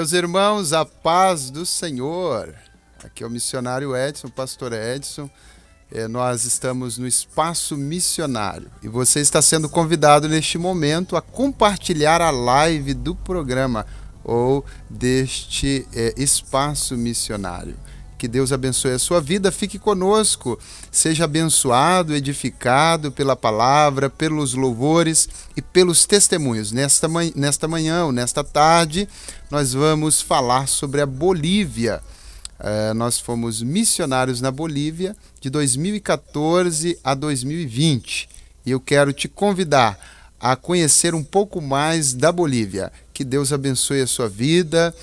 meus irmãos, a paz do Senhor. Aqui é o missionário Edson, o pastor Edson. Nós estamos no Espaço Missionário e você está sendo convidado neste momento a compartilhar a live do programa ou deste Espaço Missionário. Que Deus abençoe a sua vida, fique conosco, seja abençoado, edificado pela palavra, pelos louvores e pelos testemunhos. Nesta manhã ou nesta tarde, nós vamos falar sobre a Bolívia. Nós fomos missionários na Bolívia de 2014 a 2020 e eu quero te convidar a conhecer um pouco mais da Bolívia. Que Deus abençoe a sua vida.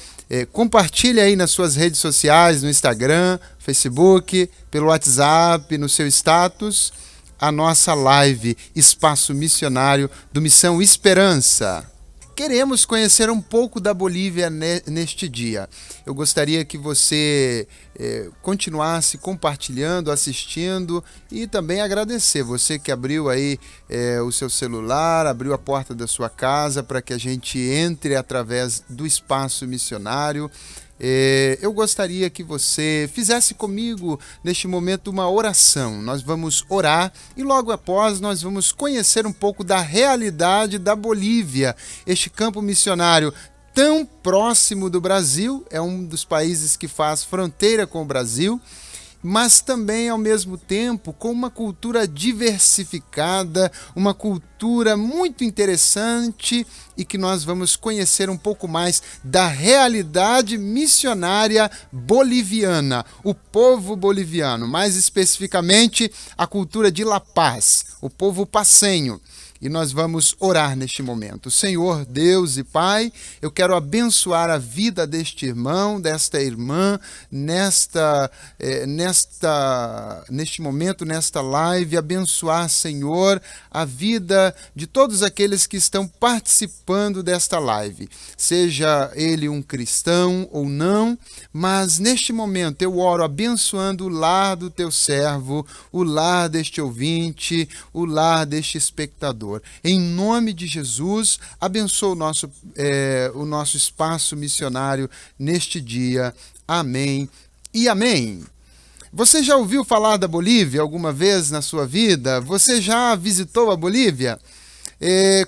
Compartilhe aí nas suas redes sociais, no Instagram, Facebook, pelo WhatsApp, no seu status, a nossa live Espaço Missionário do Missão Esperança. Queremos conhecer um pouco da Bolívia neste dia. Eu gostaria que você continuasse compartilhando, assistindo e também agradecer. Você que abriu aí o seu celular, abriu a porta da sua casa para que a gente entre através do Espaço Missionário. Eu gostaria que você fizesse comigo neste momento uma oração. Nós vamos orar e logo após nós vamos conhecer um pouco da realidade da Bolívia. Este campo missionário tão próximo do Brasil, é um dos países que faz fronteira com o Brasil, mas também, ao mesmo tempo, com uma cultura diversificada, uma cultura muito interessante e que nós vamos conhecer um pouco mais da realidade missionária boliviana, o povo boliviano, mais especificamente a cultura de La Paz, o povo passenho. E nós vamos orar neste momento. Senhor, Deus e Pai, eu quero abençoar a vida deste irmão, desta irmã, neste momento, nesta live, abençoar, Senhor, a vida de todos aqueles que estão participando desta live. Seja ele um cristão ou não, mas neste momento eu oro abençoando o lar do teu servo, o lar deste ouvinte, o lar deste espectador. Em nome de Jesus, abençoa o nosso espaço missionário neste dia. Amém e amém. Você já ouviu falar da Bolívia alguma vez na sua vida? Você já visitou a Bolívia?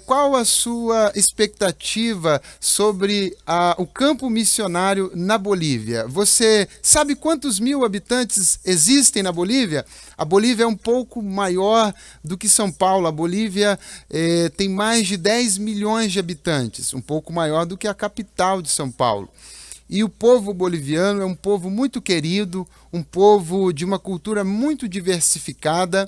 Qual a sua expectativa sobre o campo missionário na Bolívia? Você sabe quantos mil habitantes existem na Bolívia? A Bolívia é um pouco maior do que São Paulo. A Bolívia tem mais de 10 milhões de habitantes, um pouco maior do que a capital de São Paulo. E o povo boliviano é um povo muito querido, um povo de uma cultura muito diversificada.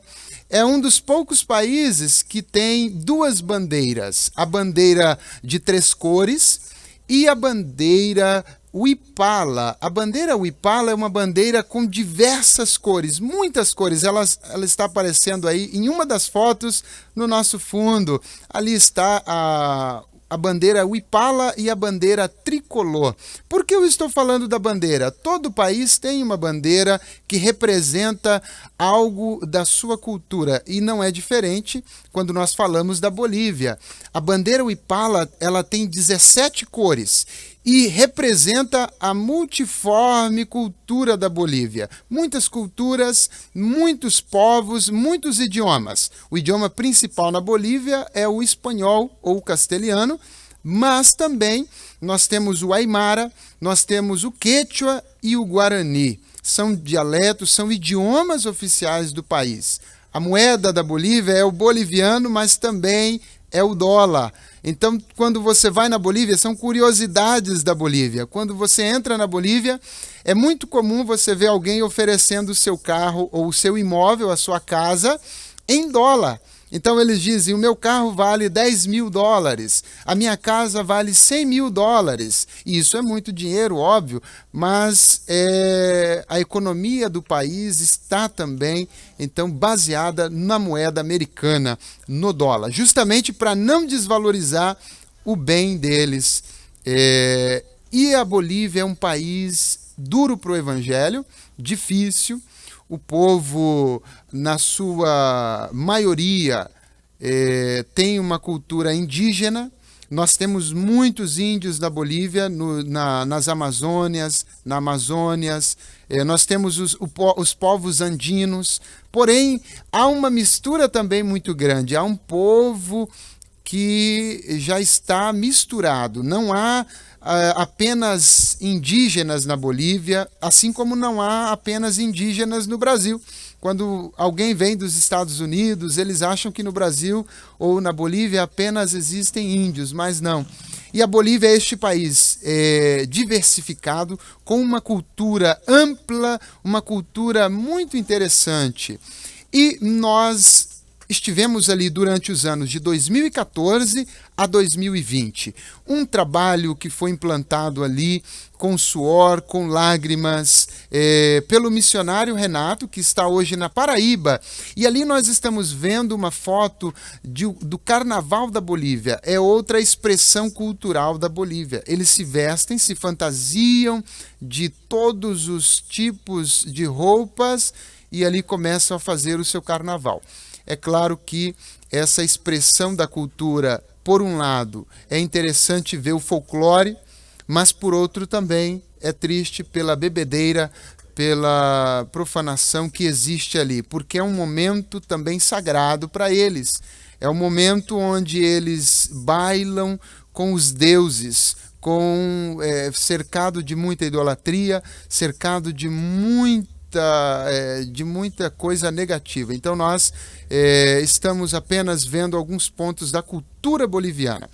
É um dos poucos países que tem duas bandeiras, a bandeira de 3 cores e a bandeira Huipala. A bandeira Huipala é uma bandeira com diversas cores, muitas cores. Ela está aparecendo aí em uma das fotos no nosso fundo. Ali está a bandeira Huipala e a bandeira tricolor. Por que eu estou falando da bandeira? Todo país tem uma bandeira que representa algo da sua cultura e não é diferente quando nós falamos da Bolívia. A bandeira Huipala, ela tem 17 cores e representa a multiforme cultura da Bolívia. Muitas culturas, muitos povos, muitos idiomas. O idioma principal na Bolívia é o espanhol ou o castelhano, mas também nós temos o aimara, nós temos o quechua e o guarani. São dialetos, são idiomas oficiais do país. A moeda da Bolívia é o boliviano, mas também é o dólar. Então, quando você vai na Bolívia, são curiosidades da Bolívia. Quando você entra na Bolívia, é muito comum você ver alguém oferecendo o seu carro ou o seu imóvel, a sua casa, em dólar. Então eles dizem, o meu carro vale 10 mil dólares, a minha casa vale 100 mil dólares. E isso é muito dinheiro, óbvio, mas a economia do país está também, então, baseada na moeda americana, no dólar, justamente para não desvalorizar o bem deles. E a Bolívia é um país duro para o evangelho, difícil. O povo, na sua maioria, tem uma cultura indígena, Nós temos muitos índios da Bolívia, nas Amazônias, nós temos os povos andinos, porém há uma mistura também muito grande, há um povo que já está misturado, não há apenas indígenas na Bolívia, assim como não há apenas indígenas no Brasil. Quando alguém vem dos Estados Unidos, eles acham que no Brasil ou na Bolívia apenas existem índios, mas não. E a Bolívia é este país diversificado, com uma cultura ampla, uma cultura muito interessante. E nós estivemos ali durante os anos de 2014 a 2020. Um trabalho que foi implantado ali com suor, com lágrimas, pelo missionário Renato, que está hoje na Paraíba. E ali nós estamos vendo uma foto do Carnaval da Bolívia. É outra expressão cultural da Bolívia. Eles se vestem, se fantasiam de todos os tipos de roupas e ali começam a fazer o seu carnaval. É claro que essa expressão da cultura, por um lado, é interessante ver o folclore, mas por outro também é triste pela bebedeira, pela profanação que existe ali, porque é um momento também sagrado para eles. É um momento onde eles bailam com os deuses, cercado de muita idolatria, cercado de muita coisa negativa. Então nós estamos apenas vendo alguns pontos da cultura boliviana.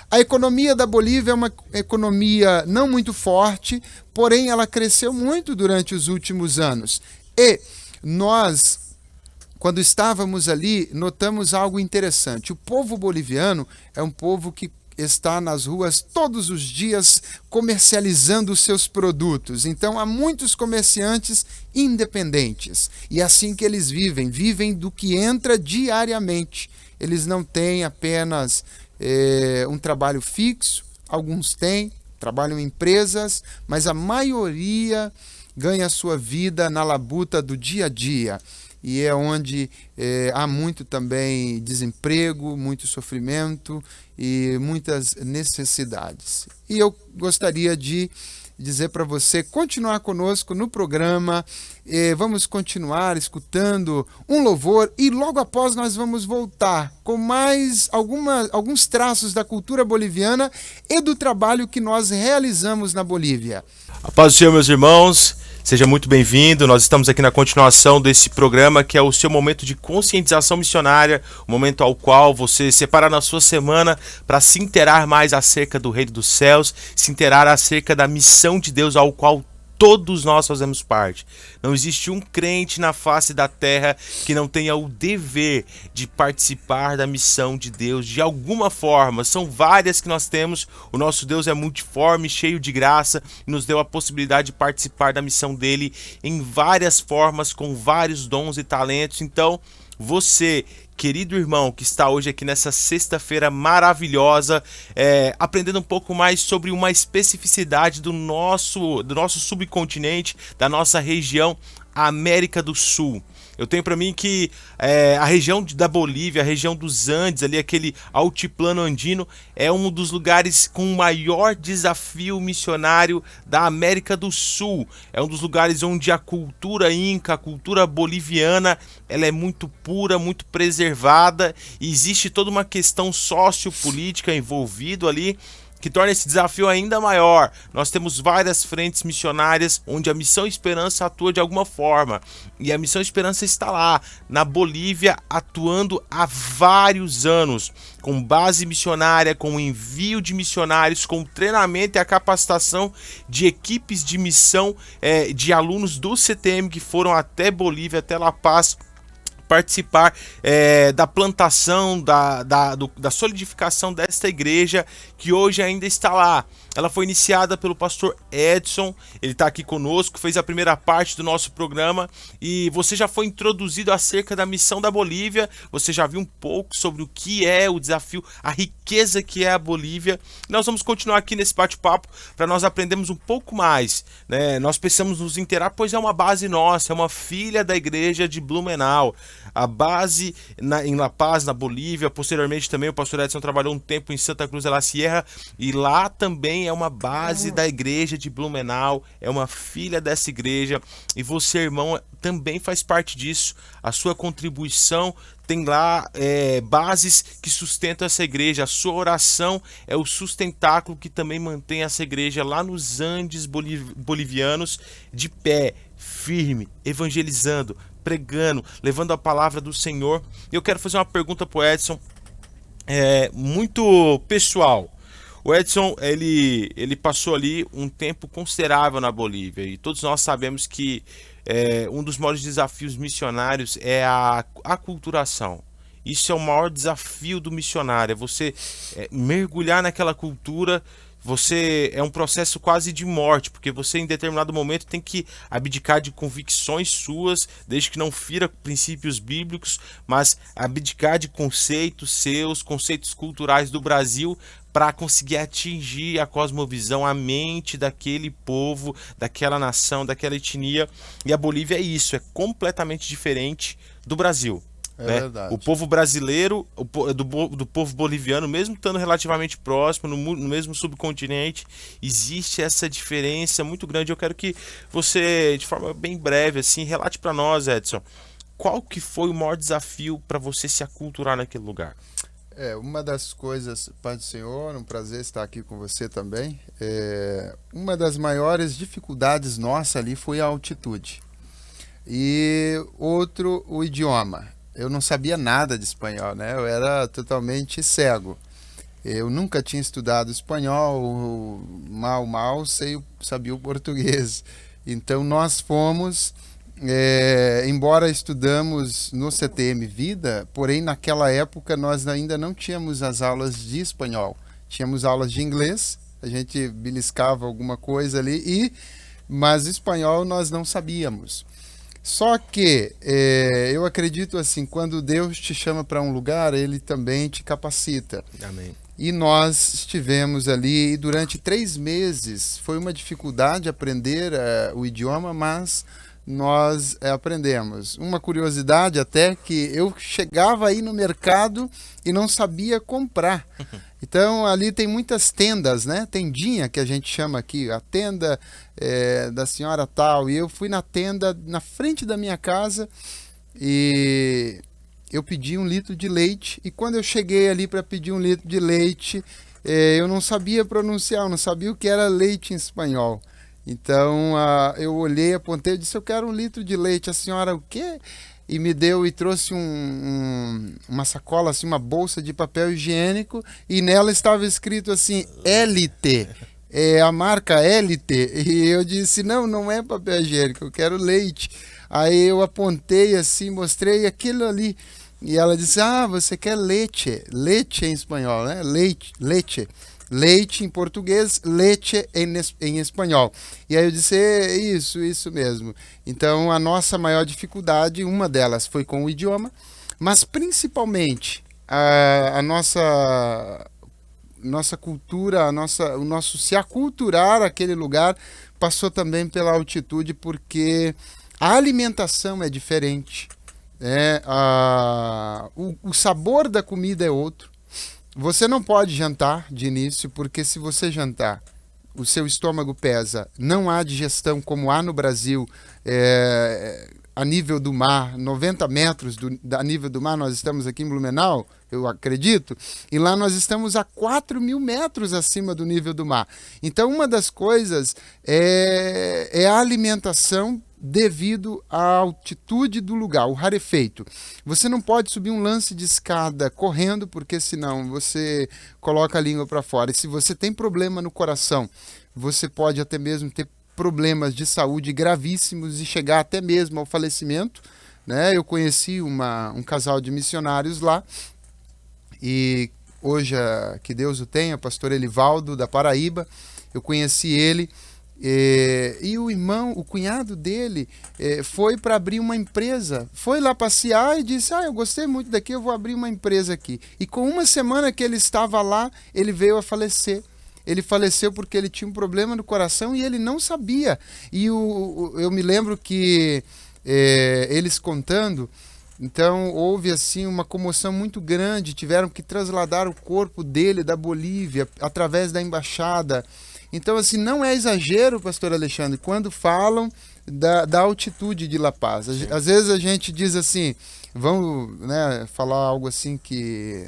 A economia da Bolívia é uma economia não muito forte, porém ela cresceu muito durante os últimos anos. E nós, quando estávamos ali, notamos algo interessante. O povo boliviano é um povo que está nas ruas todos os dias comercializando os seus produtos. Então há muitos comerciantes independentes. E é assim que eles vivem do que entra diariamente. Eles não têm apenas um trabalho fixo, alguns têm, trabalham em empresas, mas a maioria ganha a sua vida na labuta do dia a dia. E é onde há muito também desemprego, muito sofrimento e muitas necessidades. E eu gostaria de dizer para você continuar conosco no programa. Vamos continuar escutando um louvor e logo após nós vamos voltar com mais alguns traços da cultura boliviana e do trabalho que nós realizamos na Bolívia. A paz do Senhor, meus irmãos. Seja muito bem-vindo, nós estamos aqui na continuação desse programa que é o seu momento de conscientização missionária, o momento ao qual você separa na sua semana para se inteirar mais acerca do Reino dos Céus, se inteirar acerca da missão de Deus ao qual todos nós fazemos parte. Não existe um crente na face da terra que não tenha o dever de participar da missão de Deus de alguma forma. São várias que nós temos. O nosso Deus é multiforme, cheio de graça e nos deu a possibilidade de participar da missão dele em várias formas, com vários dons e talentos. Então, você, querido irmão, que está hoje aqui nessa sexta-feira maravilhosa, aprendendo um pouco mais sobre uma especificidade do nosso subcontinente, da nossa região, América do Sul. Eu tenho para mim que a região da Bolívia, a região dos Andes, ali aquele altiplano andino, é um dos lugares com o maior desafio missionário da América do Sul. É um dos lugares onde a cultura inca, a cultura boliviana, ela é muito pura, muito preservada, e existe toda uma questão sociopolítica envolvida ali, que torna esse desafio ainda maior. Nós temos várias frentes missionárias onde a Missão Esperança atua de alguma forma. E a Missão Esperança está lá, na Bolívia, atuando há vários anos, com base missionária, com envio de missionários, com treinamento e a capacitação de equipes de missão de alunos do CTM que foram até Bolívia, até La Paz, participar da plantação, da solidificação desta igreja que hoje ainda está lá. Ela foi iniciada pelo pastor Edson, ele está aqui conosco, fez a primeira parte do nosso programa e você já foi introduzido acerca da missão da Bolívia, você já viu um pouco sobre o que é o desafio, a riqueza que é a Bolívia. Nós vamos continuar aqui nesse bate-papo para nós aprendermos um pouco mais, né? Nós precisamos nos inteirar, pois é uma base nossa, é uma filha da igreja de Blumenau. a base em La Paz, na Bolívia. Posteriormente também o pastor Edson trabalhou um tempo em Santa Cruz de la Sierra, e lá também é uma base da igreja de Blumenau, é uma filha dessa igreja, e você, irmão, também faz parte disso. A sua contribuição tem lá bases que sustentam essa igreja. A sua oração é o sustentáculo que também mantém essa igreja lá nos Andes bolivianos de pé, firme, evangelizando, pregando, levando a palavra do Senhor. Eu quero fazer uma pergunta para o Edson, muito pessoal. O Edson, ele passou ali um tempo considerável na Bolívia, e todos nós sabemos que um dos maiores desafios missionários é a aculturação. Isso é o maior desafio do missionário, é você mergulhar naquela cultura. É um processo quase de morte, porque você em determinado momento tem que abdicar de convicções suas, desde que não fira princípios bíblicos, mas abdicar de conceitos seus, conceitos culturais do Brasil, para conseguir atingir a cosmovisão, a mente daquele povo, daquela nação, daquela etnia. E a Bolívia é isso, é completamente diferente do Brasil. É verdade. O povo brasileiro, do povo boliviano, mesmo estando relativamente próximo, no mesmo subcontinente, existe essa diferença muito grande. Eu quero que você, de forma bem breve, assim, relate para nós, Edson, qual que foi o maior desafio para você se aculturar naquele lugar? Uma das coisas, Pai do Senhor, um prazer estar aqui com você também. Uma das maiores dificuldades nossa ali foi a altitude. E outro, o idioma. Eu não sabia nada de espanhol, né? Eu era totalmente cego. Eu nunca tinha estudado espanhol, mal sabia o português. Então nós fomos, embora estudamos no CTM Vida, porém naquela época nós ainda não tínhamos as aulas de espanhol. Tínhamos aulas de inglês, a gente beliscava alguma coisa ali, mas espanhol nós não sabíamos. Só que eu acredito assim, quando Deus te chama para um lugar, Ele também te capacita. Amém. E nós estivemos ali e durante 3 meses. Foi uma dificuldade aprender o idioma, mas nós aprendemos. Uma curiosidade até, que eu chegava aí no mercado e não sabia comprar. Então ali tem muitas tendas, né? Tendinha que a gente chama aqui, a tenda da senhora tal. E eu fui na tenda na frente da minha casa e eu pedi 1 litro de leite. E quando eu cheguei ali para pedir 1 litro de leite, eu não sabia pronunciar, eu não sabia o que era leite em espanhol. Então eu olhei, apontei e disse: eu quero 1 litro de leite. A senhora, o quê? E me deu e trouxe uma sacola, assim, uma bolsa de papel higiênico, e nela estava escrito assim, LT, a marca LT. E eu disse: não é papel higiênico, eu quero leite. Aí eu apontei assim, mostrei aquilo ali, e ela disse: você quer leite em espanhol, né? Leite em português, leite em espanhol. E aí eu disse: isso mesmo. Então a nossa maior dificuldade, uma delas foi com o idioma, mas principalmente a nossa cultura, o nosso se aculturar aquele lugar passou também pela altitude, porque a alimentação é diferente, o sabor da comida é outro. Você não pode jantar de início, porque se você jantar, o seu estômago pesa, não há digestão como há no Brasil, a nível do mar, 90 metros a nível do mar. Nós estamos aqui em Blumenau, eu acredito, e lá nós estamos a 4.000 metros acima do nível do mar. Então uma das coisas é a alimentação devido à altitude do lugar, o rarefeito. Você não pode subir um lance de escada correndo, porque senão você coloca a língua para fora. E se você tem problema no coração, você pode até mesmo ter problemas de saúde gravíssimos e chegar até mesmo ao falecimento, né? Eu conheci um casal de missionários lá, e hoje, que Deus o tenha, pastor Elivaldo, da Paraíba, eu conheci ele. E o cunhado dele foi para abrir uma empresa, foi lá passear e disse: eu gostei muito daqui, eu vou abrir uma empresa aqui. E com 1 semana que ele estava lá, ele veio a falecer. Ele faleceu porque ele tinha um problema no coração e ele não sabia. E eu me lembro que eles contando Então houve assim uma comoção muito grande, tiveram que trasladar o corpo dele da Bolívia através da embaixada. Então assim, não é exagero, pastor Alexandre, quando falam da altitude de La Paz. Às vezes a gente diz assim, vamos, né, falar algo assim que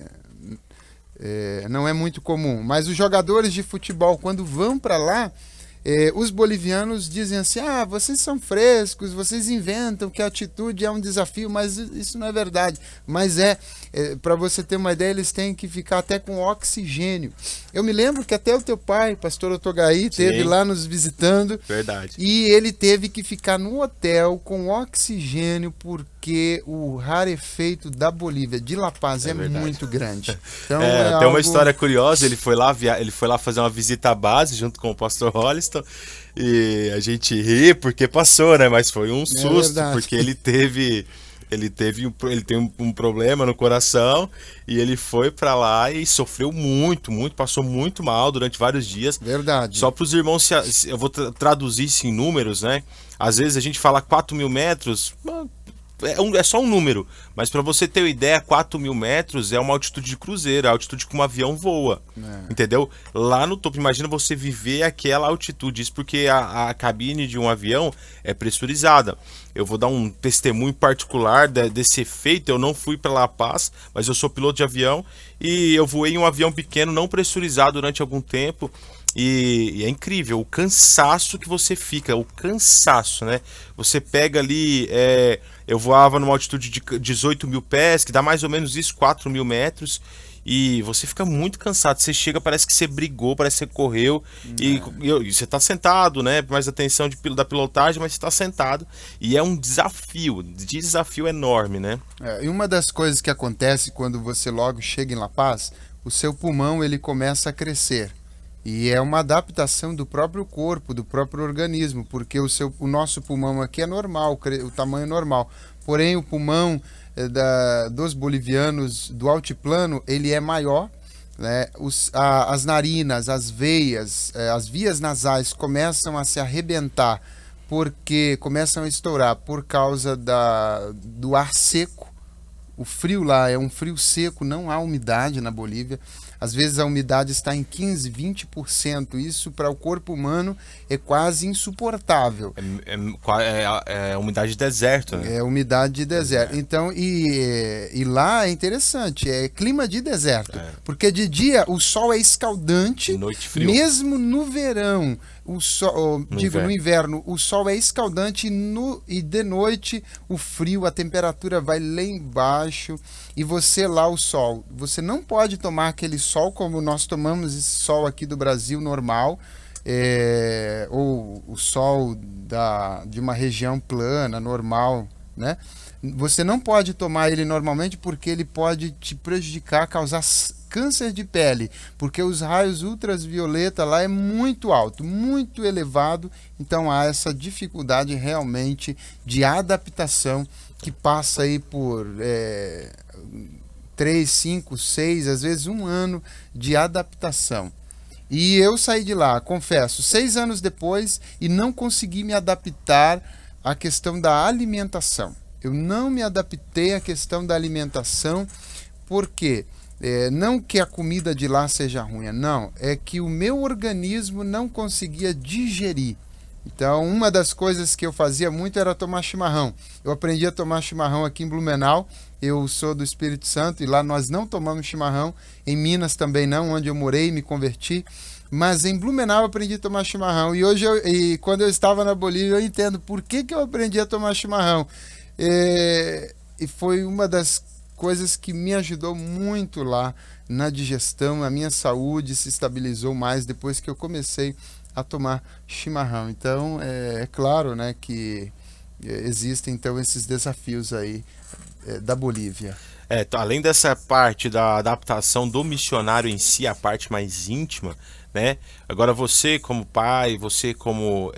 não é muito comum, mas os jogadores de futebol, quando vão para lá, os bolivianos dizem assim, vocês são frescos, vocês inventam que a altitude é um desafio, mas isso não é verdade. Mas para você ter uma ideia, eles têm que ficar até com oxigênio. Eu me lembro que até o teu pai, pastor Otogaí, esteve lá nos visitando. Verdade. E ele teve que ficar no hotel com oxigênio, porque o rarefeito da Bolívia, de La Paz, é muito grande. Então, tem uma história curiosa, ele foi lá fazer uma visita à base junto com o pastor Holliston, e a gente ri porque passou, né? Mas foi um susto, porque ele tem um problema no coração e ele foi pra lá e sofreu muito, passou muito mal durante vários dias. Verdade. Só para os irmãos, eu vou traduzir isso em números, né? Às vezes a gente fala 4.000 metros, é só um número, mas para você ter uma ideia, 4.000 metros é uma altitude de cruzeiro, é a altitude que um avião voa, entendeu? Lá no topo, imagina você viver aquela altitude, isso porque a cabine de um avião é pressurizada. Eu vou dar um testemunho particular desse efeito. Eu não fui para La Paz, mas eu sou piloto de avião e eu voei em um avião pequeno não pressurizado durante algum tempo. E é incrível o cansaço que você fica, o cansaço, né? Você pega ali, eu voava numa altitude de 18.000 pés, que dá mais ou menos isso, 4.000 metros, e você fica muito cansado. Você chega, parece que você brigou, parece que você correu, e você tá sentado, né? Mais atenção da pilotagem, mas você tá sentado, e é um desafio enorme, né? E uma das coisas que acontece quando você logo chega em La Paz, o seu pulmão ele começa a crescer. E é uma adaptação do próprio corpo, do próprio organismo, porque o nosso pulmão aqui é normal, o tamanho é normal. Porém, o pulmão dos bolivianos do altiplano, ele é maior, né? As narinas, as veias, as vias nasais começam a se arrebentar, porque começam a estourar por causa do ar seco. O frio lá é um frio seco, não há umidade na Bolívia. Às vezes a umidade está em 15%, 20%. Isso para o corpo humano é quase insuportável. É umidade de deserto, né? É umidade de deserto. Então, e lá é interessante, é clima de deserto. Porque de dia o sol é escaldante, de noite frio. Mesmo no verão. No inverno, o sol é escaldante e de noite o frio, a temperatura vai lá embaixo e você lá o sol. Você não pode tomar aquele sol como nós tomamos esse sol aqui do Brasil normal, ou o sol de uma região plana, normal, né? Você não pode tomar ele normalmente porque ele pode te prejudicar, causar câncer de pele, porque os raios ultravioleta lá é muito alto, muito elevado, então há essa dificuldade realmente de adaptação que passa aí por 3, 5, 6, às vezes 1 ano de adaptação. E eu saí de lá, confesso, 6 anos depois e não consegui me adaptar à questão da alimentação. Eu não me adaptei à questão da alimentação, porque não que a comida de lá seja ruim, não, é que o meu organismo não conseguia digerir. Então, uma das coisas que eu fazia muito era tomar chimarrão. Eu aprendi a tomar chimarrão aqui em Blumenau. Eu sou do Espírito Santo e lá nós não tomamos chimarrão. Em Minas também não, onde eu morei e me converti. Mas em Blumenau eu aprendi a tomar chimarrão. E quando eu estava na Bolívia, eu entendo por que eu aprendi a tomar chimarrão. E foi uma das coisas que me ajudou muito lá na digestão. A minha saúde se estabilizou mais depois que eu comecei a tomar chimarrão. Então, é claro, né, que existem então esses desafios aí da Bolívia. Além dessa parte da adaptação do missionário em si, a parte mais íntima, né? Agora você como pai, você como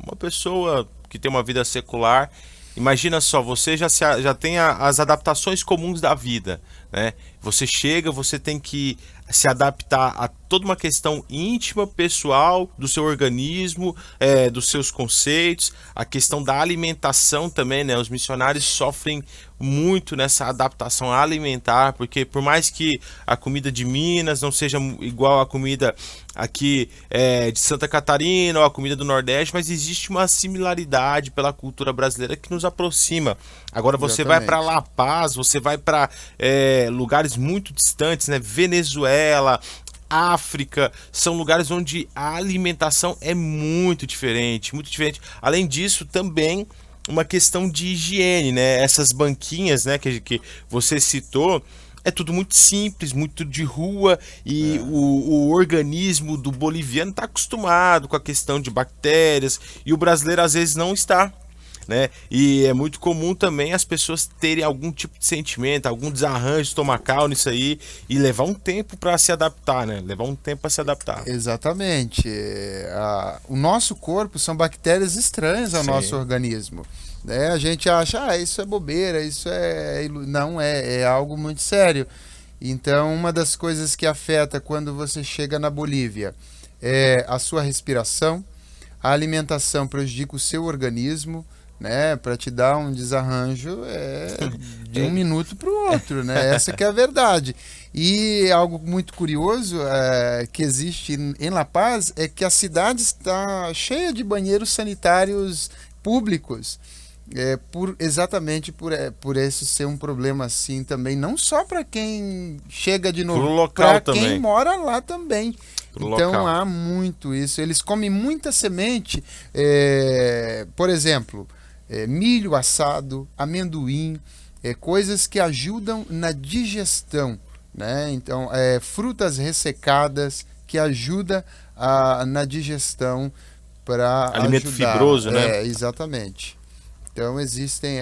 uma pessoa que tem uma vida secular, imagina só, você já tem as adaptações comuns da vida, né? Você chega, você tem que se adaptar a toda uma questão íntima, pessoal, do seu organismo, dos seus conceitos, a questão da alimentação também, né? Os missionários sofrem muito nessa adaptação alimentar, porque por mais que a comida de Minas não seja igual à comida aqui de Santa Catarina ou a comida do Nordeste, mas existe uma similaridade pela cultura brasileira que nos aproxima. Agora você vai para La Paz, você vai para lugares muito distantes, né? Venezuela, África, são lugares onde a alimentação é muito diferente, muito diferente. Além disso, também uma questão de higiene, né? Essas banquinhas, né, que você citou, é tudo muito simples, muito de rua, e o organismo do boliviano está acostumado com a questão de bactérias, e o brasileiro às vezes não está, né? E é muito comum também as pessoas terem algum tipo de sentimento, algum desarranjo estomacal nisso aí, e levar um tempo para se adaptar, né? Levar um tempo para se adaptar. Exatamente. O nosso corpo são bactérias estranhas ao Sim. nosso organismo. Né? A gente acha, isso é bobeira, isso não é algo muito sério. Então, uma das coisas que afeta quando você chega na Bolívia é a sua respiração, a alimentação prejudica o seu organismo, né, para te dar um desarranjo de um minuto para o outro, né? Essa que é a verdade. E algo muito curioso que existe em La Paz é que a cidade está cheia de banheiros sanitários públicos. Exatamente por esse ser um problema assim também, não só para quem chega de novo, para quem mora lá também. Então há muito isso. Eles comem muita semente, por exemplo, milho assado, amendoim, coisas que ajudam na digestão, né? Então, frutas ressecadas que ajudam na digestão para alimento ajudar. Fibroso, né? Exatamente. Então existem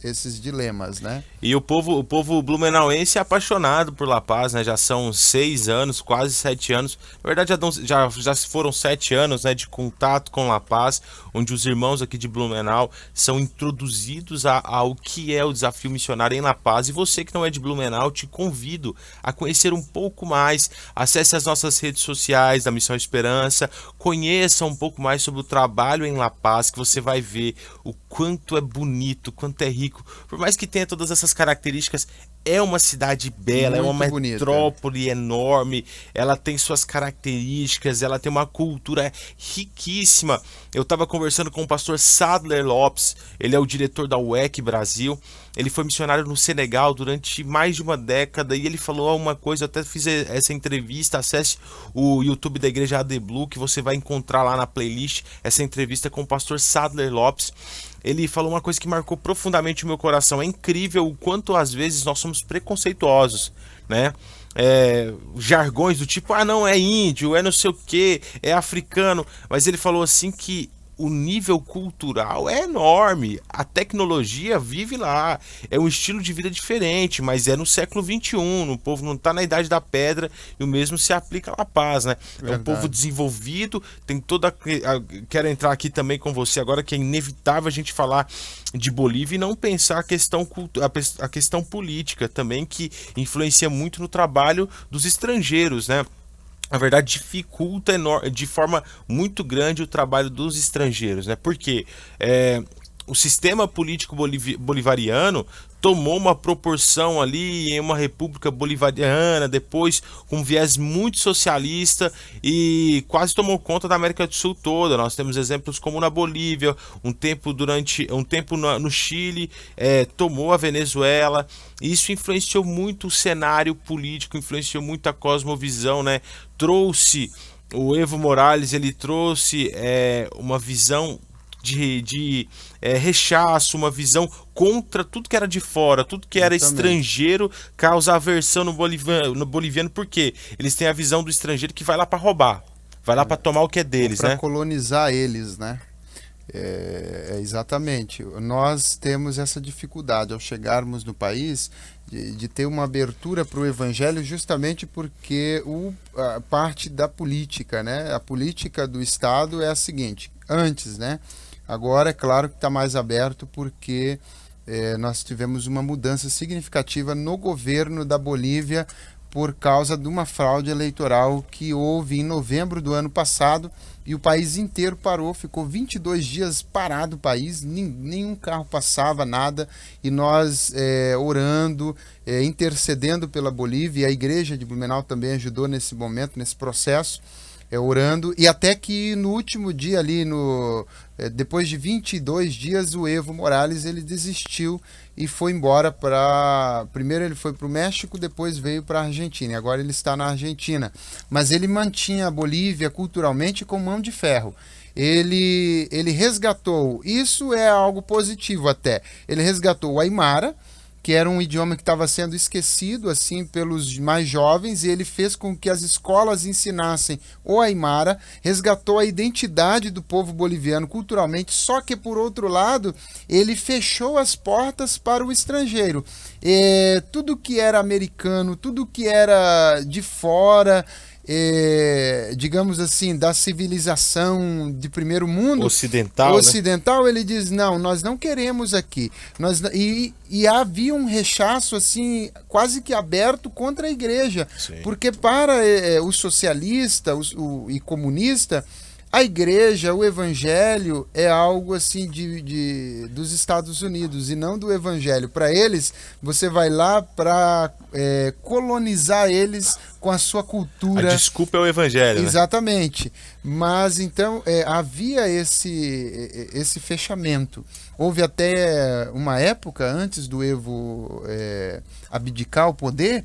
esses dilemas, né? E o povo blumenauense é apaixonado por La Paz, né? Já são 6 anos, quase 7 anos. Na verdade, já foram 7 anos, né, de contato com La Paz, onde os irmãos aqui de Blumenau são introduzidos ao que é o desafio missionário em La Paz. E você que não é de Blumenau, te convido a conhecer um pouco mais. Acesse as nossas redes sociais da Missão Esperança, conheça um pouco mais sobre o trabalho em La Paz, que você vai ver o quanto é bonito, quanto é rico. Por mais que tenha todas essas características, é uma cidade bela, é uma metrópole enorme, ela tem suas características, ela tem uma cultura riquíssima. Eu estava conversando com o pastor Sadler Lopes, ele é o diretor da UEC Brasil, ele foi missionário no Senegal durante mais de uma década, e ele falou uma coisa, eu até fiz essa entrevista, acesse o YouTube da Igreja AD Blue, que você vai encontrar lá na playlist, essa entrevista com o pastor Sadler Lopes. Ele falou uma coisa que marcou profundamente o meu coração. É incrível o quanto às vezes nós somos preconceituosos, né? Jargões do tipo, não, é índio, é não sei o que, é africano. Mas ele falou assim que o nível cultural é enorme, a tecnologia vive lá, é um estilo de vida diferente, mas é no século XXI, o povo não está na idade da pedra, e o mesmo se aplica a La Paz, né? Verdade. É um povo desenvolvido, tem toda... Quero entrar aqui também com você agora, que é inevitável a gente falar de Bolívia e não pensar a questão política também, que influencia muito no trabalho dos estrangeiros, né? Na verdade, dificulta de forma muito grande o trabalho dos estrangeiros, né? Porque o sistema político bolivariano tomou uma proporção ali em uma república bolivariana, depois com um viés muito socialista, e quase tomou conta da América do Sul toda. Nós temos exemplos como na Bolívia, um tempo no Chile, tomou a Venezuela. Isso influenciou muito o cenário político, influenciou muito a cosmovisão, né? O Evo Morales, ele trouxe uma visão de rechaço, uma visão contra tudo que era de fora, tudo que era estrangeiro, causa aversão no boliviano, porque eles têm a visão do estrangeiro que vai lá para roubar, vai lá para tomar o que é deles, né? Para colonizar eles, né? Exatamente. Nós temos essa dificuldade ao chegarmos no país de ter uma abertura para o evangelho, justamente porque a parte da política, né? A política do Estado é a seguinte, antes, né? Agora é claro que está mais aberto porque nós tivemos uma mudança significativa no governo da Bolívia por causa de uma fraude eleitoral que houve em novembro do ano passado, e o país inteiro parou, ficou 22 dias parado o país, nenhum carro passava, nada, e nós orando, intercedendo pela Bolívia, e a igreja de Blumenau também ajudou nesse momento, nesse processo, orando, e até que no último dia ali, depois de 22 dias, o Evo Morales ele desistiu e foi embora primeiro ele foi para o México, depois veio para a Argentina, e agora ele está na Argentina, mas ele mantinha a Bolívia culturalmente com mão de ferro. Ele resgatou, isso é algo positivo até, ele resgatou o Aymara, que era um idioma que estava sendo esquecido assim pelos mais jovens, e ele fez com que as escolas ensinassem o Aymara, resgatou a identidade do povo boliviano culturalmente, só que por outro lado, ele fechou as portas para o estrangeiro. Tudo que era americano, tudo que era de fora, digamos assim, da civilização de primeiro mundo ocidental, né? Ele diz, não, nós não queremos aqui. E havia um rechaço assim quase que aberto contra a igreja. Sim. Porque para o socialista e comunista, a igreja, o evangelho é algo assim dos Estados Unidos e não do evangelho. Para eles, você vai lá para colonizar eles com a sua cultura. A desculpa é o evangelho, exatamente. Né? Mas então havia esse fechamento. Houve até uma época, antes do Evo abdicar o poder,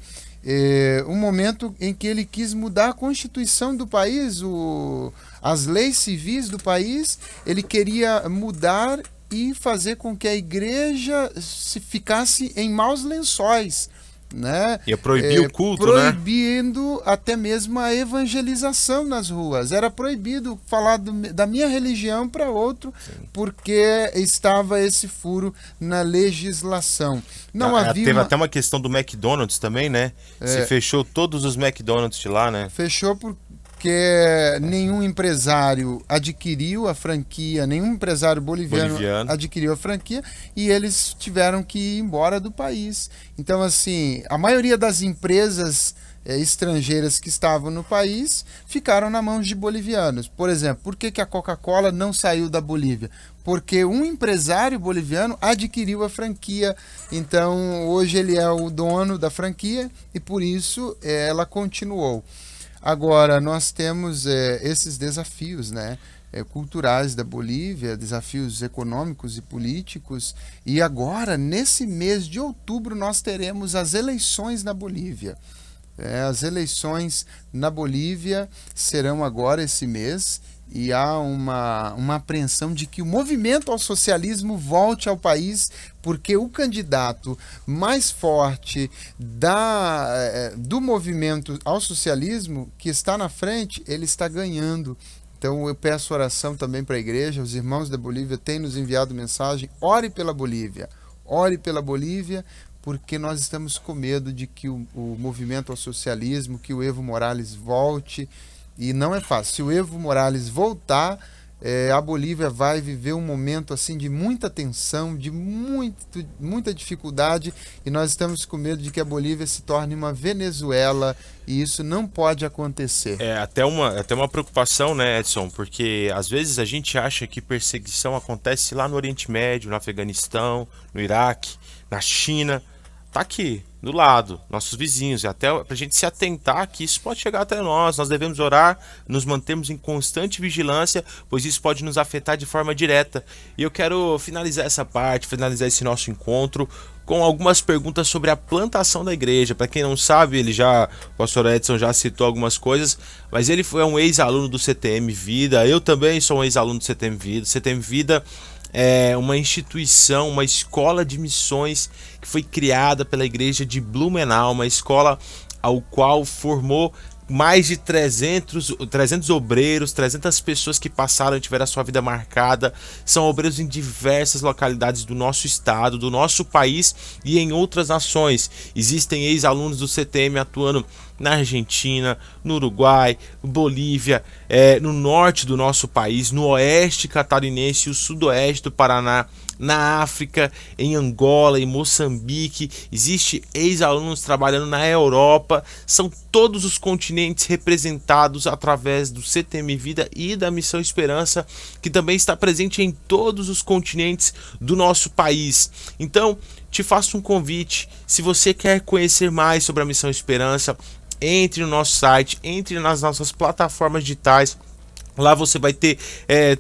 um momento em que ele quis mudar a constituição do país, as leis civis do país, ele queria mudar e fazer com que a igreja ficasse em maus lençóis. Né? Ia proibir o culto, proibindo até mesmo a evangelização nas ruas. Era proibido falar da minha religião para outro, sim, porque estava esse furo na legislação. Não havia teve até uma questão do McDonald's também, né? Se fechou todos os McDonald's de lá, né? Fechou porque nenhum empresário adquiriu a franquia, nenhum empresário boliviano adquiriu a franquia, e eles tiveram que ir embora do país. Então, assim, a maioria das empresas estrangeiras que estavam no país ficaram na mão de bolivianos. Por exemplo, por que a Coca-Cola não saiu da Bolívia? Porque um empresário boliviano adquiriu a franquia, então hoje ele é o dono da franquia e por isso ela continuou. Agora, nós temos esses desafios, né, culturais da Bolívia, desafios econômicos e políticos, e agora, nesse mês de outubro, nós teremos as eleições na Bolívia. As eleições na Bolívia serão agora esse mês, e há uma apreensão de que o movimento ao socialismo volte ao país, porque o candidato mais forte do movimento ao socialismo, que está na frente, ele está ganhando. Então eu peço oração também para a igreja, os irmãos da Bolívia têm nos enviado mensagem, ore pela Bolívia, porque nós estamos com medo de que o movimento ao socialismo, que o Evo Morales volte. E não é fácil. Se o Evo Morales voltar, a Bolívia vai viver um momento assim de muita tensão, de muita dificuldade, e nós estamos com medo de que a Bolívia se torne uma Venezuela, e isso não pode acontecer. Até uma preocupação, né, Edson? Porque às vezes a gente acha que perseguição acontece lá no Oriente Médio, no Afeganistão, no Iraque, na China. Tá aqui, do lado, nossos vizinhos, e até para a gente se atentar que isso pode chegar até nós devemos orar, nos mantermos em constante vigilância, pois isso pode nos afetar de forma direta. E eu quero finalizar finalizar esse nosso encontro com algumas perguntas sobre a plantação da igreja. Para quem não sabe, o pastor Edson já citou algumas coisas, mas ele foi um ex-aluno do CTM Vida, eu também sou um ex-aluno do CTM Vida. CTM Vida é uma instituição, uma escola de missões que foi criada pela igreja de Blumenau, uma escola ao qual formou mais de 300 obreiros, 300 pessoas que passaram e tiveram a sua vida marcada. São obreiros em diversas localidades do nosso estado, do nosso país e em outras nações. Existem ex-alunos do CTM atuando na Argentina, no Uruguai, Bolívia, no norte do nosso país, no oeste catarinense e o sudoeste do Paraná, na África, em Angola, em Moçambique. Existe ex-alunos trabalhando na Europa. São todos os continentes representados através do CTM Vida e da Missão Esperança, que também está presente em todos os continentes do nosso país. Então, te faço um convite. Se você quer conhecer mais sobre a Missão Esperança, entre no nosso site, entre nas nossas plataformas digitais. Lá você vai ter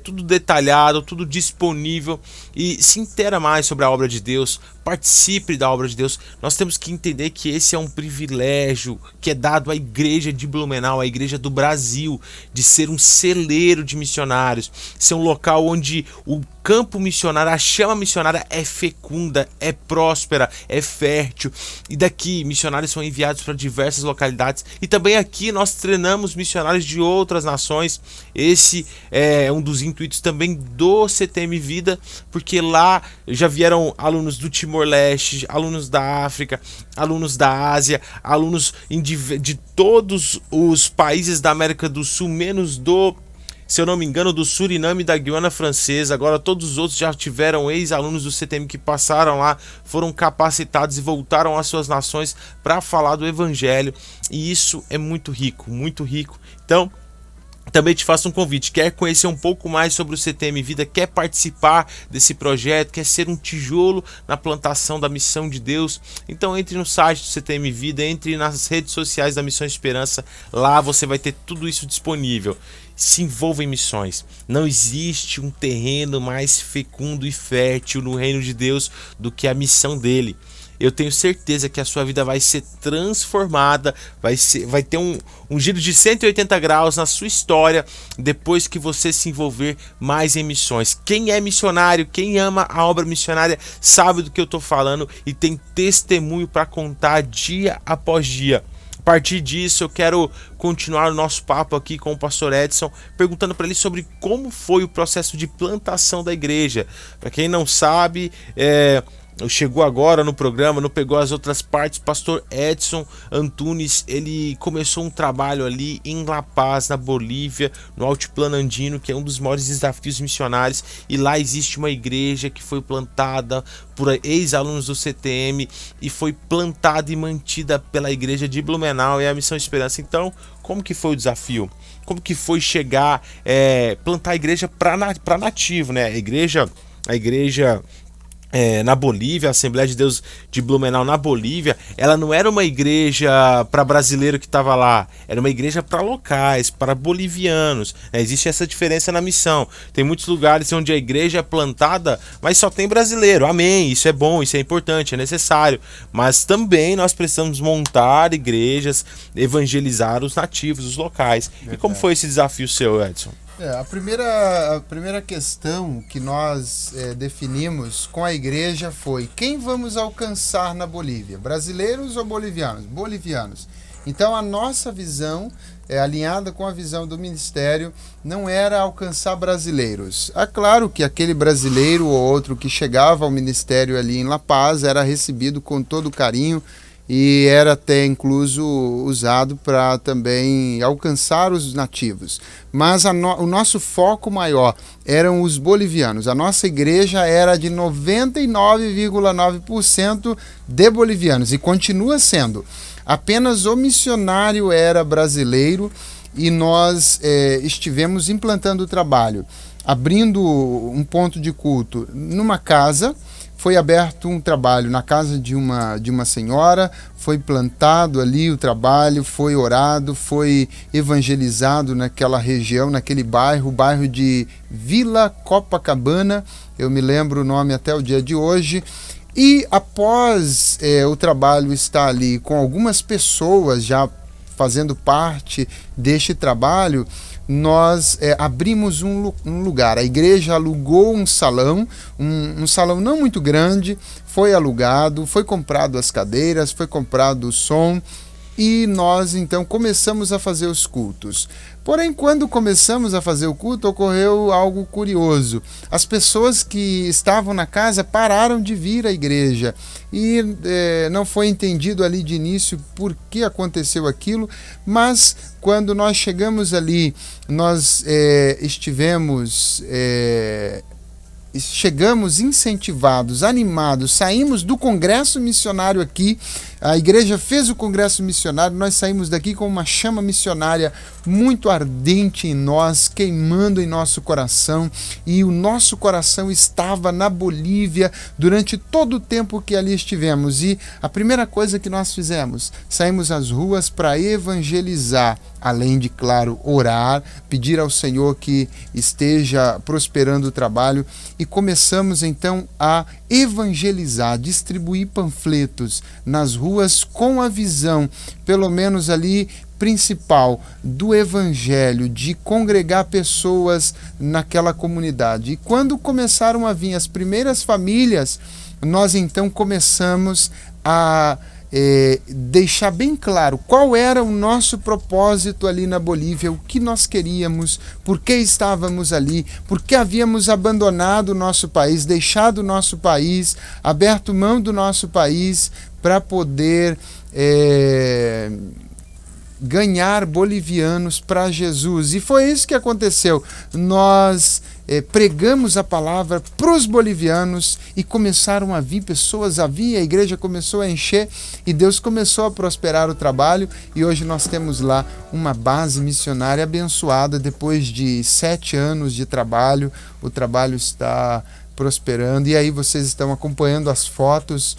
tudo detalhado, tudo disponível, e se inteira mais sobre a obra de Deus, participe da obra de Deus. Nós temos que entender que esse é um privilégio que é dado à igreja de Blumenau, à igreja do Brasil, de ser um celeiro de missionários, ser um local onde o campo missionário, a chama missionária é fecunda, é próspera, é fértil, e daqui missionários são enviados para diversas localidades, e também aqui nós treinamos missionários de outras nações. Esse é um dos intuitos também do CTM Vida, porque lá já vieram alunos do Timor-Leste, alunos da África, alunos da Ásia, alunos de todos os países da América do Sul, menos se eu não me engano, do Suriname e da Guiana Francesa. Agora todos os outros já tiveram ex-alunos do CTM que passaram lá, foram capacitados e voltaram às suas nações para falar do Evangelho. E isso é muito rico, muito rico. Então, também te faço um convite. Quer conhecer um pouco mais sobre o CTM Vida? Quer participar desse projeto? Quer ser um tijolo na plantação da missão de Deus? Então entre no site do CTM Vida, entre nas redes sociais da Missão Esperança. Lá você vai ter tudo isso disponível. Se envolva em missões. Não existe um terreno mais fecundo e fértil no reino de Deus do que a missão dele. Eu tenho certeza que a sua vida vai ser transformada, vai ter um giro de 180 graus na sua história depois que você se envolver mais em missões. Quem é missionário, quem ama a obra missionária, sabe do que eu estou falando e tem testemunho para contar dia após dia. A partir disso, eu quero continuar o nosso papo aqui com o pastor Edson, perguntando para ele sobre como foi o processo de plantação da igreja. Para quem não sabe, chegou agora no programa, não pegou as outras partes, pastor Edson Antunes, ele começou um trabalho ali em La Paz, na Bolívia, no Altiplano Andino, que é um dos maiores desafios missionários, e lá existe uma igreja que foi plantada por ex-alunos do CTM e foi plantada e mantida pela igreja de Blumenau e a Missão Esperança. Então, como que foi o desafio? Como que foi chegar, plantar a igreja para nativo, né? A igreja na Bolívia, a Assembleia de Deus de Blumenau na Bolívia, ela não era uma igreja para brasileiro que estava lá, era uma igreja para locais, para bolivianos. Existe essa diferença na missão. Tem muitos lugares onde a igreja é plantada, mas só tem brasileiro. Amém, isso é bom, isso é importante, é necessário. Mas também nós precisamos montar igrejas, evangelizar os nativos, os locais. Verdade. E como foi esse desafio seu, Edson? A primeira questão que nós definimos com a igreja foi: quem vamos alcançar na Bolívia? Brasileiros ou bolivianos? Bolivianos. Então a nossa visão, alinhada com a visão do ministério, não era alcançar brasileiros. É claro que aquele brasileiro ou outro que chegava ao ministério ali em La Paz era recebido com todo carinho e era até incluso usado para também alcançar os nativos. Mas o nosso foco maior eram os bolivianos. A nossa igreja era de 99,9% de bolivianos e continua sendo. Apenas o missionário era brasileiro e nós estivemos implantando o trabalho, abrindo um ponto de culto numa casa. Foi aberto um trabalho na casa de uma senhora, foi plantado ali o trabalho, foi orado, foi evangelizado naquela região, naquele bairro, o bairro de Vila Copacabana, eu me lembro o nome até o dia de hoje. E após o trabalho estar ali com algumas pessoas já fazendo parte deste trabalho, nós abrimos um lugar. A igreja alugou um salão, um salão não muito grande, foi alugado, foi comprado as cadeiras, foi comprado o som e nós então começamos a fazer os cultos. Porém, quando começamos a fazer o culto, ocorreu algo curioso. As pessoas que estavam na casa pararam de vir à igreja e não foi entendido ali de início por que aconteceu aquilo, mas quando nós chegamos ali, nós chegamos incentivados, animados, saímos do congresso missionário aqui, a igreja fez o congresso missionário, nós saímos daqui com uma chama missionária muito ardente em nós, queimando em nosso coração, e o nosso coração estava na Bolívia durante todo o tempo que ali estivemos. E a primeira coisa que nós fizemos, saímos às ruas para evangelizar, além de, claro, orar, pedir ao Senhor que esteja prosperando o trabalho, e começamos então a evangelizar, distribuir panfletos nas ruas com a visão, pelo menos ali, principal do evangelho, de congregar pessoas naquela comunidade. E quando começaram a vir as primeiras famílias, nós então começamos a deixar bem claro qual era o nosso propósito ali na Bolívia, o que nós queríamos, por que estávamos ali, por que havíamos abandonado o nosso país, deixado o nosso país, aberto mão do nosso país para poder ganhar bolivianos para Jesus. E foi isso que aconteceu. Nós pregamos a palavra para os bolivianos e começaram a vir pessoas, a igreja começou a encher e Deus começou a prosperar o trabalho, e hoje nós temos lá uma base missionária abençoada. Depois de 7 anos de trabalho, o trabalho está prosperando, e aí vocês estão acompanhando as fotos.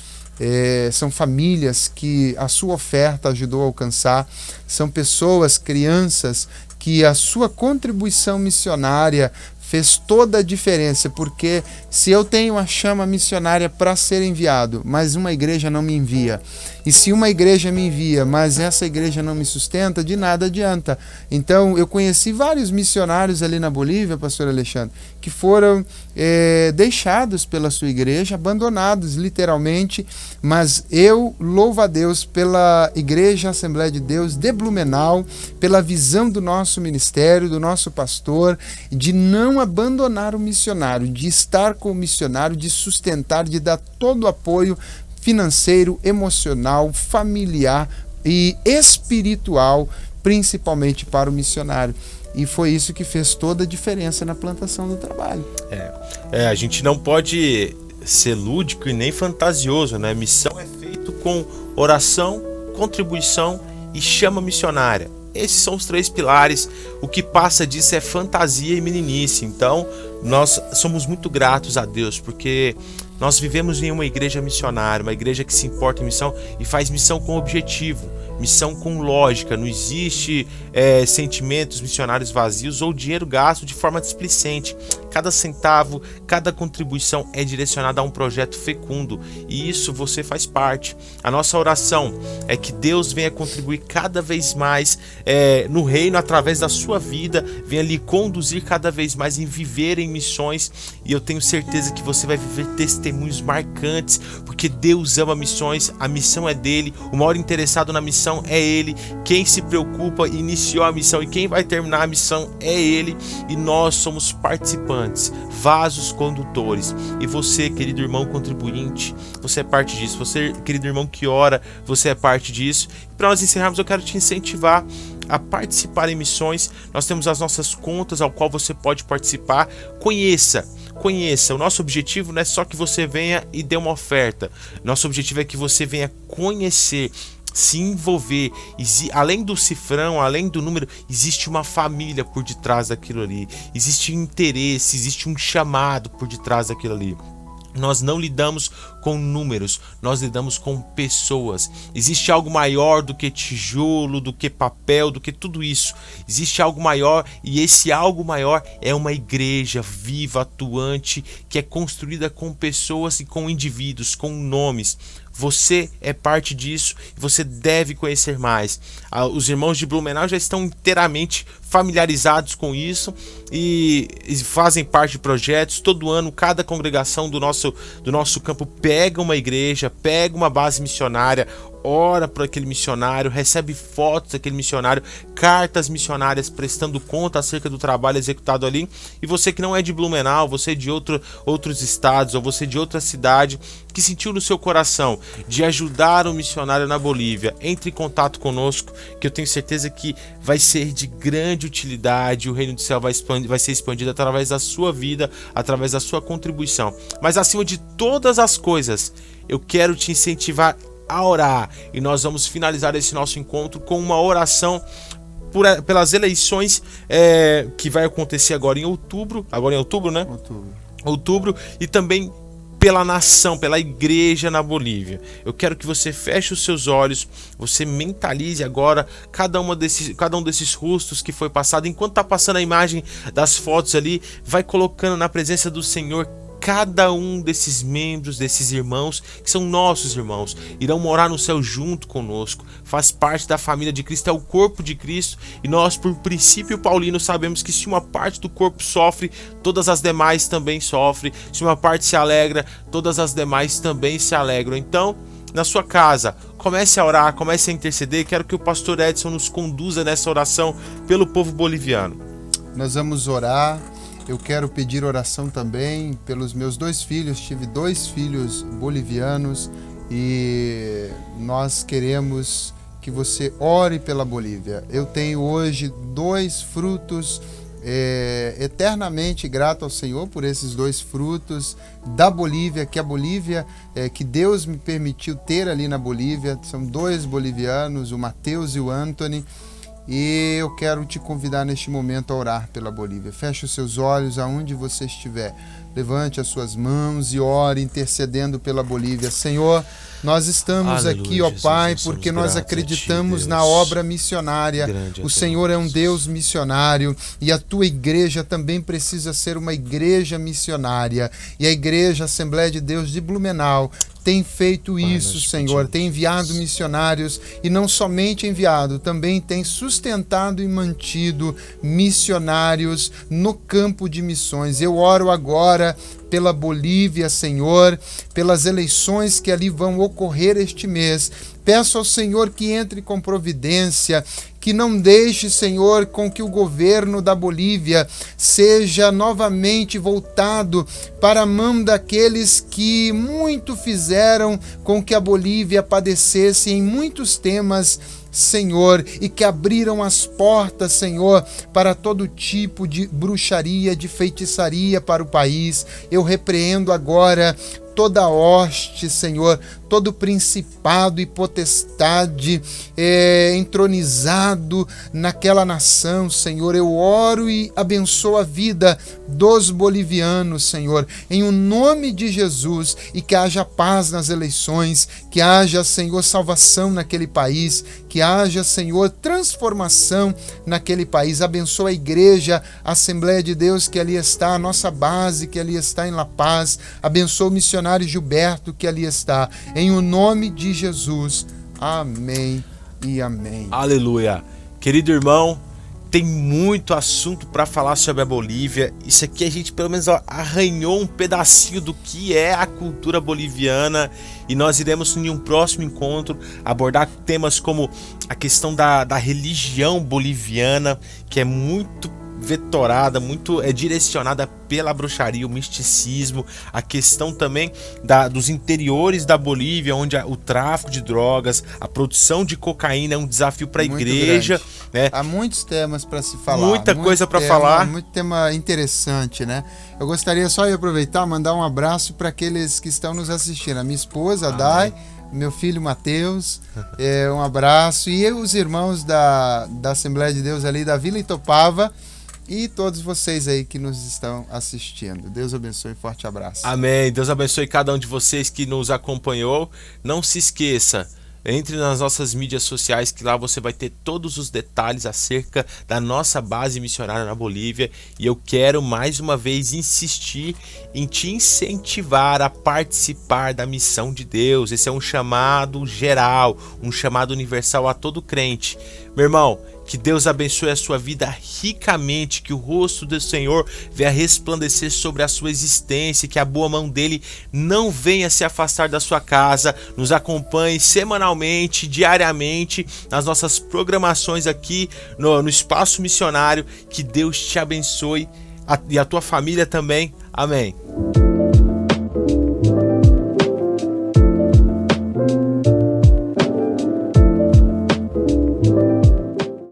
São famílias que a sua oferta ajudou a alcançar, são pessoas, crianças, que a sua contribuição missionária fez toda a diferença, porque se eu tenho a chama missionária para ser enviado, mas uma igreja não me envia, e se uma igreja me envia, mas essa igreja não me sustenta, de nada adianta. Então eu conheci vários missionários ali na Bolívia, pastor Alexandre, que foram deixados pela sua igreja, abandonados literalmente, mas eu louvo a Deus pela Igreja Assembleia de Deus de Blumenau, pela visão do nosso ministério, do nosso pastor, de não abandonar o missionário, de estar com o missionário, de sustentar, de dar todo o apoio financeiro, emocional, familiar e espiritual, principalmente para o missionário. E foi isso que fez toda a diferença na plantação do trabalho. A gente não pode ser lúdico e nem fantasioso, né? Missão é feito com oração, contribuição e chama missionária. Esses são os 3 pilares. O que passa disso é fantasia e meninice. Então, nós somos muito gratos a Deus, porque nós vivemos em uma igreja missionária, uma igreja que se importa em missão e faz missão com objetivo, missão com lógica. Não existe sentimentos missionários vazios ou dinheiro gasto de forma displicente. Cada centavo, cada contribuição é direcionada a um projeto fecundo, e isso você faz parte. A nossa oração é que Deus venha contribuir cada vez mais no reino através da sua vida, venha lhe conduzir cada vez mais em viver em missões, e eu tenho certeza que você vai viver testemunhos marcantes, porque Deus ama missões, a missão é dele, o maior interessado na missão é ele, quem se preocupa iniciou a missão e quem vai terminar a missão é ele, e nós somos participantes, vasos condutores. E você, querido irmão contribuinte, você é parte disso. Você, querido irmão que ora, você é parte disso. Para nós encerrarmos, eu quero te incentivar a participar em missões. Nós temos as nossas contas ao qual você pode participar. Conheça. O nosso objetivo não é só que você venha e dê uma oferta. Nosso objetivo é que você venha conhecer, se envolver. Além do cifrão, além do número, existe uma família por detrás daquilo ali, existe interesse, existe um chamado por detrás daquilo ali. Nós não lidamos com números, nós lidamos com pessoas. Existe algo maior do que tijolo, do que papel, do que tudo isso. Existe algo maior, e esse algo maior é uma igreja viva, atuante, que é construída com pessoas e com indivíduos, com nomes. Você é parte disso e você deve conhecer mais. Os irmãos de Blumenau já estão inteiramente familiarizados com isso e fazem parte de projetos. Todo ano, cada congregação do nosso campo pega uma igreja, pega uma base missionária, ora por aquele missionário, recebe fotos daquele missionário, cartas missionárias prestando conta acerca do trabalho executado ali. E você que não é de Blumenau, você de outros estados ou você de outra cidade que sentiu no seu coração de ajudar um missionário na Bolívia, entre em contato conosco, que eu tenho certeza que vai ser de grande utilidade. O reino do céu vai ser expandido através da sua vida, através da sua contribuição. Mas acima de todas as coisas, eu quero te incentivar a orar, e nós vamos finalizar esse nosso encontro com uma oração pelas eleições que vai acontecer agora em outubro, né? Outubro, e também pela nação, pela igreja na Bolívia. Eu quero que você feche os seus olhos, você mentalize agora cada um desses rostos que foi passado. Enquanto está passando a imagem das fotos ali, vai colocando na presença do Senhor cada um desses membros, desses irmãos, que são nossos irmãos, irão morar no céu junto conosco, faz parte da família de Cristo, é o corpo de Cristo, e nós, por princípio paulino, sabemos que se uma parte do corpo sofre, todas as demais também sofrem, se uma parte se alegra, todas as demais também se alegram. Então, na sua casa, comece a orar, comece a interceder. Quero que o pastor Edson nos conduza nessa oração pelo povo boliviano. Nós vamos orar. Eu quero pedir oração também pelos meus 2 filhos. Tive 2 filhos bolivianos e nós queremos que você ore pela Bolívia. Eu tenho hoje 2 frutos, eternamente grato ao Senhor por esses 2 frutos da Bolívia, que Deus me permitiu ter ali na Bolívia. São 2 bolivianos, o Mateus e o Anthony. E eu quero te convidar neste momento a orar pela Bolívia. Feche os seus olhos aonde você estiver. Levante as suas mãos e ore intercedendo pela Bolívia. Senhor, nós estamos aqui, ó Pai, porque nós acreditamos na obra missionária. O Senhor é um Deus missionário e a tua igreja também precisa ser uma igreja missionária. E a igreja Assembleia de Deus de Blumenau tem feito isso, Senhor, tem enviado missionários e não somente enviado, também tem sustentado e mantido missionários no campo de missões. Eu oro agora pela Bolívia, Senhor, pelas eleições que ali vão ocorrer este mês. Peço ao Senhor que entre com providência, que não deixe, Senhor, com que o governo da Bolívia seja novamente voltado para a mão daqueles que muito fizeram com que a Bolívia padecesse em muitos temas, Senhor, e que abriram as portas, Senhor, para todo tipo de bruxaria, de feitiçaria para o país. Eu repreendo agora toda hoste, Senhor, todo principado e potestade entronizado naquela nação, Senhor. Eu oro e abençoo a vida dos bolivianos, Senhor, em o nome de Jesus, e que haja paz nas eleições, que haja, Senhor, salvação naquele país, que haja, Senhor, transformação naquele país. Abençoa a igreja, a Assembleia de Deus que ali está, a nossa base que ali está em La Paz. Abençoa o missionário Gilberto que ali está. Em o nome de Jesus. Amém e amém. Aleluia. Querido irmão, tem muito assunto para falar sobre a Bolívia. Isso aqui a gente pelo menos arranhou um pedacinho do que é a cultura boliviana, e nós iremos em um próximo encontro abordar temas como a questão da religião boliviana, que é muito vetorada, muito direcionada pela bruxaria, o misticismo, a questão também dos interiores da Bolívia, onde o tráfico de drogas, a produção de cocaína é um desafio para a igreja, né? Há muitos temas para se falar, muita coisa para falar, muito tema interessante, né? Eu gostaria só de aproveitar, mandar um abraço para aqueles que estão nos assistindo, a minha esposa, a Dai, meu filho Mateus, um abraço, e os irmãos da Assembleia de Deus ali da Vila Itopava, e todos vocês aí que nos estão assistindo. Deus abençoe, forte abraço. Amém. Deus abençoe cada um de vocês que nos acompanhou. Não se esqueça, entre nas nossas mídias sociais, que lá você vai ter todos os detalhes acerca da nossa base missionária na Bolívia. E eu quero mais uma vez insistir em te incentivar a participar da missão de Deus. Esse é um chamado geral, um chamado universal a todo crente. Meu irmão, Que Deus abençoe a sua vida ricamente, que o rosto do Senhor venha resplandecer sobre a sua existência, que a boa mão dele não venha se afastar da sua casa. Nos acompanhe semanalmente, diariamente, nas nossas programações aqui no Espaço Missionário. Que Deus te abençoe e a tua família também. Amém.